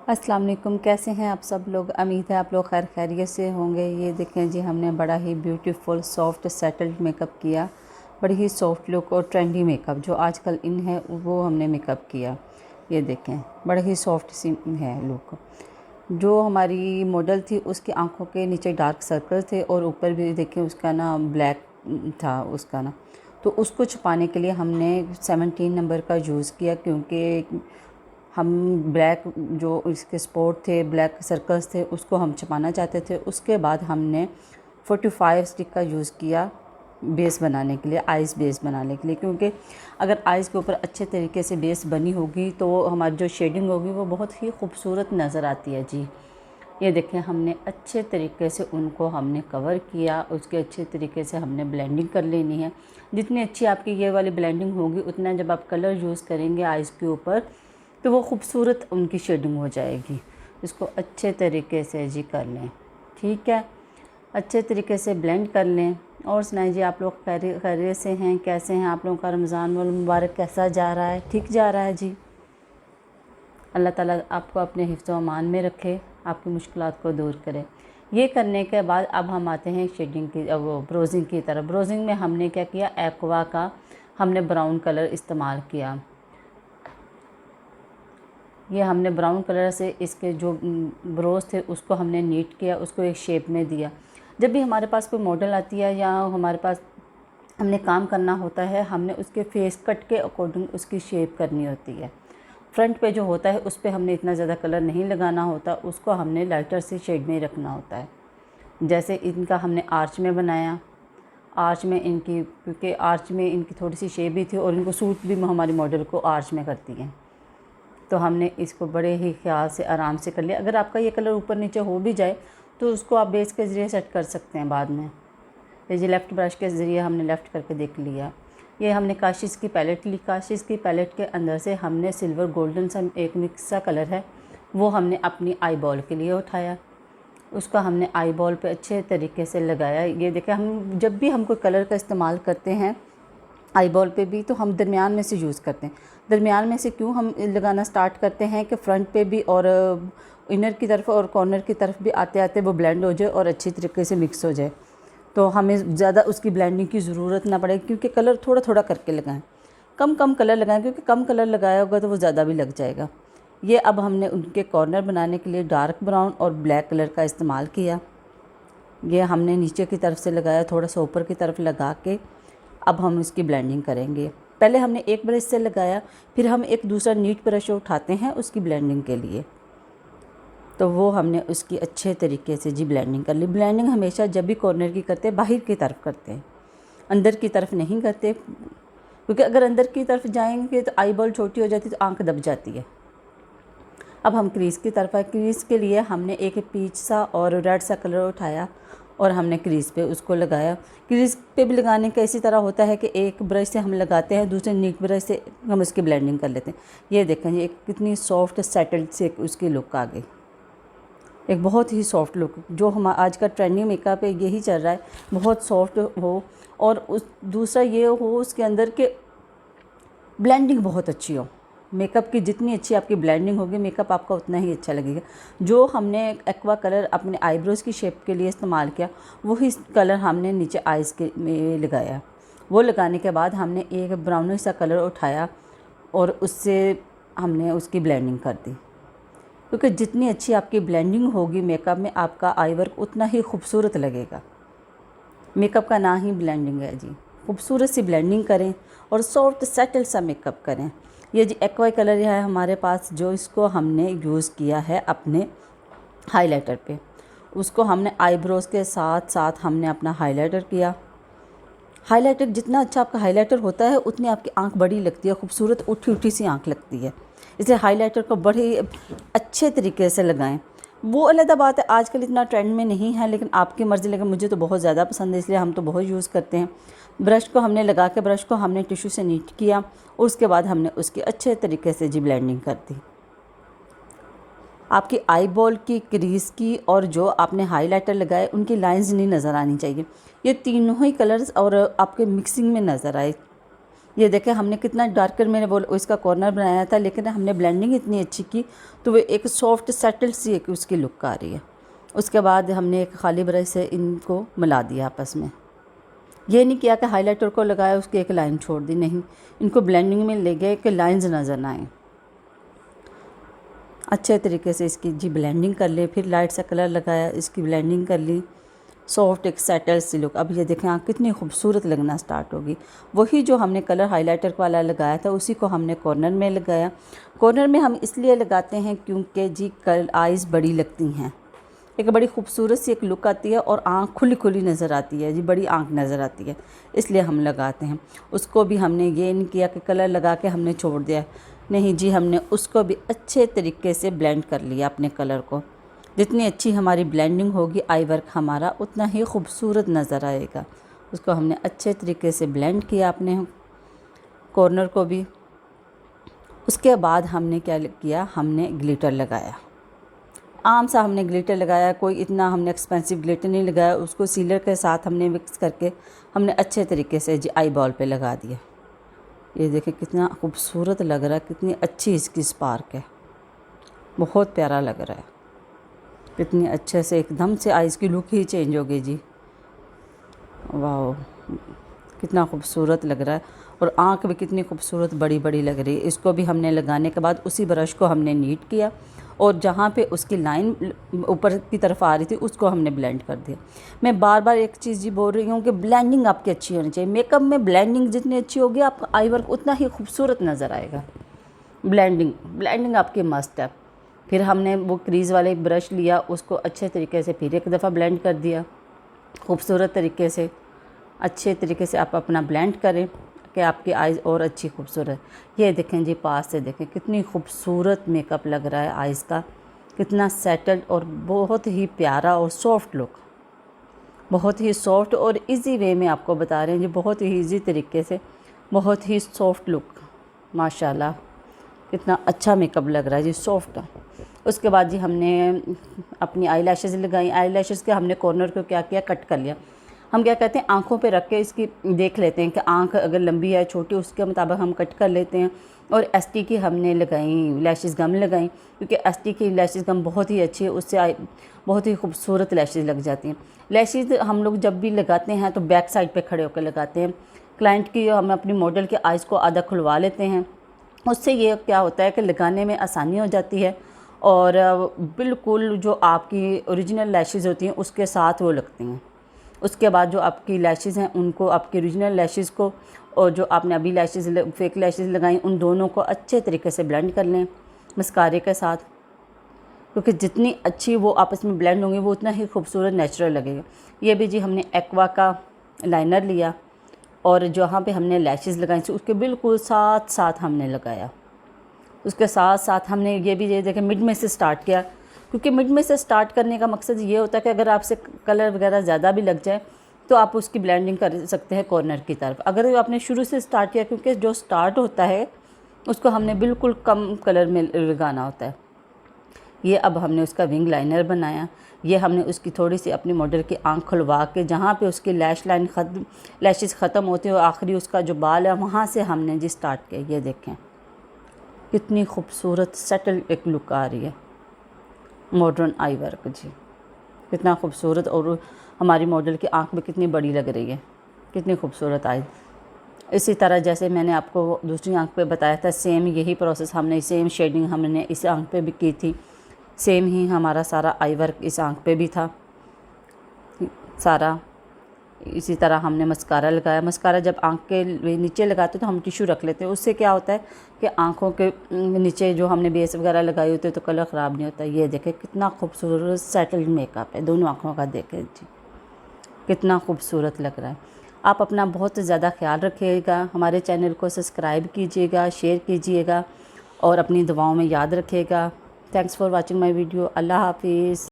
अस्सलाम वालेकुम। कैसे हैं आप सब लोग? उम्मीद है आप लोग खैर खैरियत से होंगे। ये देखें जी, हमने बड़ा ही ब्यूटीफुल सॉफ्ट सेटल्ड मेकअप किया। बड़ी ही सॉफ्ट लुक और ट्रेंडी मेकअप जो आजकल इन है वो हमने मेकअप किया। ये देखें, बड़ा ही सॉफ्ट सी है लुक। जो हमारी मॉडल थी उसकी आंखों के नीचे डार्क सर्कल थे और ऊपर भी देखें उसका ना ब्लैक था उसका ना, तो उसको छुपाने के लिए हमने 17 नंबर का यूज़ किया, क्योंकि हम ब्लैक जो इसके स्पॉट थे, ब्लैक सर्कल्स थे, उसको हम छुपाना चाहते थे। उसके बाद हमने 45 स्टिक का यूज़ किया बेस बनाने के लिए, आइज़ बेस बनाने के लिए, क्योंकि अगर आइज़ के ऊपर अच्छे तरीके से बेस बनी होगी तो हमारी जो शेडिंग होगी वो बहुत ही खूबसूरत नज़र आती है जी। ये देखें, हमने अच्छे तरीके से उनको हमने कवर किया, उसके अच्छे तरीके से हमने ब्लेंडिंग कर लेनी है। जितनी अच्छी आपकी ये वाली ब्लेंडिंग होगी उतना जब आप कलर यूज़ करेंगे आइज़ के ऊपर तो वो खूबसूरत उनकी शेडिंग हो जाएगी। इसको अच्छे तरीके से जी कर लें, ठीक है, अच्छे तरीके से ब्लेंड कर लें। और सुनाइए जी, आप लोग खैरियत से हैं? कैसे हैं आप लोगों का रमज़ान वाल मुबारक कैसा जा रहा है? ठीक जा रहा है जी। अल्लाह ताला आपको अपने हिफ्ज़ व अमान में रखे, आपकी मुश्किलात को दूर करे। ये करने के बाद अब हम आते हैं शेडिंग की, वो ब्रोजिंग की तरफ। ब्रोजिंग में हमने क्या किया, एक्वा का हमने ब्राउन कलर इस्तेमाल किया। ये हमने ब्राउन कलर से इसके जो ब्रोज थे उसको हमने नीट किया, उसको एक शेप में दिया। जब भी हमारे पास कोई मॉडल आती है या हमारे पास हमने काम करना होता है, हमने उसके फेस कट के अकॉर्डिंग उसकी शेप करनी होती है। फ्रंट पे जो होता है उस पर हमने इतना ज़्यादा कलर नहीं लगाना होता, उसको हमने लाइटर से शेड में रखना होता है। जैसे इनका हमने आर्च में बनाया, आर्च में इनकी, क्योंकि आर्च में इनकी थोड़ी सी शेप भी थी और इनको सूट भी हमारी मॉडल को आर्च में करती हैं, तो हमने इसको बड़े ही ख्याल से आराम से कर लिया। अगर आपका ये कलर ऊपर नीचे हो भी जाए तो उसको आप बेस के ज़रिए सेट कर सकते हैं बाद में। ये लेफ़्ट ब्रश के ज़रिए हमने लेफ़्ट करके देख लिया। ये हमने काशिश की पैलेट ली, काशिश की पैलेट के अंदर से हमने सिल्वर गोल्डन सा एक मिक्स सा कलर है वो हमने अपनी आई बॉल के लिए उठाया, उसका हमने आई बॉल पे अच्छे तरीके से लगाया। ये देखें, हम जब भी हम कोई कलर का इस्तेमाल करते हैं आई बॉल पे भी, तो हम दरमियान में से यूज़ करते हैं। दरमियान में से क्यों हम लगाना स्टार्ट करते हैं कि फ्रंट पे भी और इनर की तरफ और कॉर्नर की तरफ भी आते आते वो ब्लेंड हो जाए और अच्छी तरीके से मिक्स हो जाए, तो हमें ज़्यादा उसकी ब्लेंडिंग की ज़रूरत ना पड़े, क्योंकि कलर थोड़ा थोड़ा करके लगाएं, कम कम कलर लगाएं, क्योंकि कम कलर लगाया होगा तो वो ज़्यादा भी लग जाएगा। ये अब हमने उनके कॉर्नर बनाने के लिए डार्क ब्राउन और ब्लैक कलर का इस्तेमाल किया। ये हमने नीचे की तरफ से लगाया, थोड़ा सा ऊपर की तरफ लगा के अब हम इसकी ब्लेंडिंग करेंगे। पहले हमने एक ब्रश से लगाया, फिर हम एक दूसरा नीट ब्रश उठाते हैं उसकी ब्लेंडिंग के लिए, तो वो हमने उसकी अच्छे तरीके से जी ब्लेंडिंग कर ली। ब्लेंडिंग हमेशा जब भी कॉर्नर की करते हैं बाहर की तरफ करते हैं, अंदर की तरफ नहीं करते, क्योंकि अगर अंदर की तरफ जाएंगे तो आई बॉल छोटी हो जाती है तो आंख दब जाती है। अब हम क्रीज़ की तरफ आए। क्रीज़ के लिए हमने एक पीच सा और रेड सा कलर उठाया और हमने क्रीज़ पे उसको लगाया। क्रीज़ पे भी लगाने का इसी तरह होता है कि एक ब्रश से हम लगाते हैं, दूसरे नीट ब्रश से हम उसकी ब्लेंडिंग कर लेते हैं। ये देखें, ये कितनी सॉफ्ट सेटल्ड से उसकी लुक आ गई, एक बहुत ही सॉफ्ट लुक। जो हम आज का ट्रेंडिंग मेकअप है यही चल रहा है, बहुत सॉफ्ट हो और उस दूसरा ये हो उसके अंदर के ब्लेंडिंग बहुत अच्छी हो। मेकअप की जितनी अच्छी आपकी ब्लेंडिंग होगी मेकअप आपका उतना ही अच्छा लगेगा। जो हमने एक्वा कलर अपने आईब्रोज़ की शेप के लिए इस्तेमाल किया वही कलर हमने नीचे आइज़ के में लगाया। वो लगाने के बाद हमने एक ब्राउनिश सा कलर उठाया और उससे हमने उसकी ब्लेंडिंग कर दी, क्योंकि जितनी अच्छी आपकी ब्लेंडिंग होगी मेकअप में आपका आई वर्क उतना ही खूबसूरत लगेगा। मेकअप का नाम ही ब्लेंडिंग है जी। खूबसूरत सी ब्लेंडिंग करें और सॉफ्ट सेटल सा मेकअप करें। ये जी एक्वा कलर है हमारे पास, जो इसको हमने यूज़ किया है अपने हाइलाइटर पे। उसको हमने आईब्रोज़ के साथ साथ हमने अपना हाइलाइटर किया। हाइलाइटर जितना अच्छा आपका हाइलाइटर होता है उतनी आपकी आंख बड़ी लगती है, खूबसूरत उठी उठी सी आंख लगती है। इसलिए हाइलाइटर को बड़े अच्छे तरीके से लगाएं। वो अलग बात है, आजकल इतना ट्रेंड में नहीं है, लेकिन आपकी मर्ज़ी, लेकिन मुझे तो बहुत ज़्यादा पसंद है इसलिए हम तो बहुत यूज़ करते हैं। ब्रश को हमने लगा के ब्रश को हमने टिश्यू से नीट किया, उसके बाद हमने उसकी अच्छे तरीके से जी ब्लेंडिंग कर दी। आपकी आई बॉल की, क्रीज़ की और जो आपने हाइलाइटर लगाए उनकी लाइंस नहीं नज़र आनी चाहिए। ये तीनों ही कलर्स और आपके मिक्सिंग में नज़र आए, ये देखें हमने कितना डार्कर मैंने वो इसका कॉर्नर बनाया था, लेकिन हमने ब्लेंडिंग इतनी अच्छी की तो वो एक सॉफ्ट सेटल सी एक उसकी लुक आ रही है। उसके बाद हमने एक खाली ब्रश से इनको मिला दिया आपस में। ये नहीं किया कि हाइलाइटर को लगाया उसकी एक लाइन छोड़ दी, नहीं, इनको ब्लेंडिंग में ले गए कि लाइंस नज़र ना आए। अच्छे तरीके से इसकी जी ब्लेंडिंग कर ले, फिर लाइट सा कलर लगाया, इसकी ब्लेंडिंग कर ली, सॉफ्ट एक सेटल सी लुक। अब ये देखें आँख कितनी खूबसूरत लगना स्टार्ट होगी। वही जो हमने कलर हाइलाइटर वाला लगाया था उसी को हमने कॉर्नर में लगाया। कॉर्नर में हम इसलिए लगाते हैं क्योंकि जी आइज़ बड़ी लगती हैं, एक बड़ी खूबसूरत सी एक लुक आती है और आँख खुली खुली नज़र आती है जी, बड़ी आँख नज़र आती है, इसलिए हम लगाते हैं। उसको भी हमने ये नहीं किया कि कलर लगा के हमने छोड़ दिया, नहीं जी, हमने उसको भी अच्छे तरीके से ब्लेंड कर लिया अपने कलर को। जितनी अच्छी हमारी ब्लेंडिंग होगी आई वर्क हमारा उतना ही खूबसूरत नज़र आएगा। उसको हमने अच्छे तरीके से ब्लेंड किया अपने कॉर्नर को भी। उसके बाद हमने क्या किया, हमने ग्लिटर लगाया। आम सा हमने ग्लिटर लगाया, कोई इतना हमने एक्सपेंसिव ग्लिटर नहीं लगाया। उसको सीलर के साथ हमने मिक्स करके हमने अच्छे तरीके से जी आई बॉल पे लगा दिया। ये देखें कितना खूबसूरत लग रहा है, कितनी अच्छी इसकी स्पार्क है, बहुत प्यारा लग रहा है। कितनी अच्छे से एकदम से आइज़ की लुक ही चेंज हो गई जी, वाह कितना खूबसूरत लग रहा है। और आँख भी कितनी खूबसूरत बड़ी बड़ी लग रही है। इसको भी हमने लगाने के बाद उसी ब्रश को हमने नीट किया और जहाँ पे उसकी लाइन ऊपर की तरफ आ रही थी उसको हमने ब्लेंड कर दिया। मैं बार बार एक चीज़ जी बोल रही हूँ कि ब्लेंडिंग आपकी अच्छी होनी चाहिए। मेकअप में ब्लेंडिंग जितनी अच्छी होगी आपका आई वर्क उतना ही खूबसूरत नज़र आएगा। ब्लेंडिंग आपकी मस्त है। फिर हमने वो क्रीज़ वाले ब्रश लिया, उसको अच्छे तरीके से फिर एक दफ़ा ब्लेंड कर दिया खूबसूरत तरीके से। अच्छे तरीके से आप अपना ब्लेंड करें कि आपकी आइज़ और अच्छी खूबसूरत। ये देखें जी, पास से देखें कितनी खूबसूरत मेकअप लग रहा है आइज़ का, कितना सेटल्ड और बहुत ही प्यारा और सॉफ्ट लुक, बहुत ही सॉफ्ट और इजी वे में आपको बता रहे हैं जी, बहुत ही इजी तरीके से, बहुत ही सॉफ्ट लुक। माशाल्लाह कितना अच्छा मेकअप लग रहा है जी, सॉफ्ट। उसके बाद जी हमने अपनी आई लैशेज़ लगाई। आई लैशेज़ के हमने कॉर्नर को क्या किया, कट कर लिया। हम क्या कहते हैं, आँखों पे रख के इसकी देख लेते हैं कि आँख अगर लंबी है छोटी, उसके मुताबिक हम कट कर लेते हैं। और एसटी की हमने लगाई, लैशेज़ गम लगाई, क्योंकि एसटी की लैशेज़ गम बहुत ही अच्छी है, उससे बहुत ही खूबसूरत लैशेज़ लग जाती हैं। लैशेज़ हम लोग जब भी लगाते हैं तो बैक साइड पे खड़े होकर लगाते हैं। क्लाइंट की हम अपनी मॉडल के आइज़ को आधा खुलवा लेते हैं, उससे ये क्या होता है कि लगाने में आसानी हो जाती है और बिल्कुल जो आपकी ओरिजिनल लैशेज़ होती हैं उसके साथ वो लगती हैं। उसके बाद जो आपकी लैशेज़ हैं उनको, आपकी ओरिजिनल लैशेज़ को और जो आपने अभी लैशेज़ फेक लैशेज़ लगाई, उन दोनों को अच्छे तरीके से ब्लेंड कर लें मस्कारे के साथ, क्योंकि जितनी अच्छी वो आपस में ब्लेंड होंगी वो उतना ही खूबसूरत नेचुरल लगेगा। ये भी जी हमने एक्वा का लाइनर लिया और जहाँ पे हमने लैशेज़ लगाई थी उसके बिल्कुल साथ साथ हमने लगाया। उसके साथ साथ हमने ये भी ये देखें मिड में से स्टार्ट किया, क्योंकि मिड में से स्टार्ट करने का मकसद ये होता है कि अगर आपसे कलर वगैरह ज़्यादा भी लग जाए तो आप उसकी ब्लेंडिंग कर सकते हैं कॉर्नर की तरफ। अगर आपने शुरू से स्टार्ट किया, क्योंकि जो स्टार्ट होता है उसको हमने बिल्कुल कम कलर में लगाना होता है। ये अब हमने उसका विंग लाइनर बनाया। ये हमने उसकी थोड़ी सी अपनी मॉडल की आँख खुलवा के जहाँ पे उसकी लैशेज़ ख़त्म होती है और आखिरी उसका जो बाल है वहाँ से हमने जी स्टार्ट किया। ये देखें कितनी खूबसूरत सेटल एक लुक आ रही है, मॉडर्न आई वर्क जी, कितना खूबसूरत। और हमारी मॉडल की आँख भी कितनी बड़ी लग रही है, कितनी खूबसूरत आई। इसी तरह जैसे मैंने आपको दूसरी आँख पे बताया था, सेम यही प्रोसेस हमने, सेम शेडिंग हमने इस आँख पे भी की थी, सेम ही हमारा सारा आई वर्क इस आँख पे भी था सारा। इसी तरह हमने मस्कारा लगाया। मस्कारा जब आँख के नीचे लगाते तो हम टिश्यू रख लेते हैं, उससे क्या होता है कि आँखों के नीचे जो हमने बेस वगैरह लगाई होती है तो कलर ख़राब नहीं होता। ये देखें कितना खूबसूरत सेटल्ड मेकअप है, दोनों आँखों का देखें जी कितना खूबसूरत लग रहा है। आप अपना बहुत ज़्यादा ख्याल रखिएगा, हमारे चैनल को सब्सक्राइब कीजिएगा, शेयर कीजिएगा और अपनी दुआओं में याद रखिएगा। Thanks for watching my video. अल्लाह हाफिज़।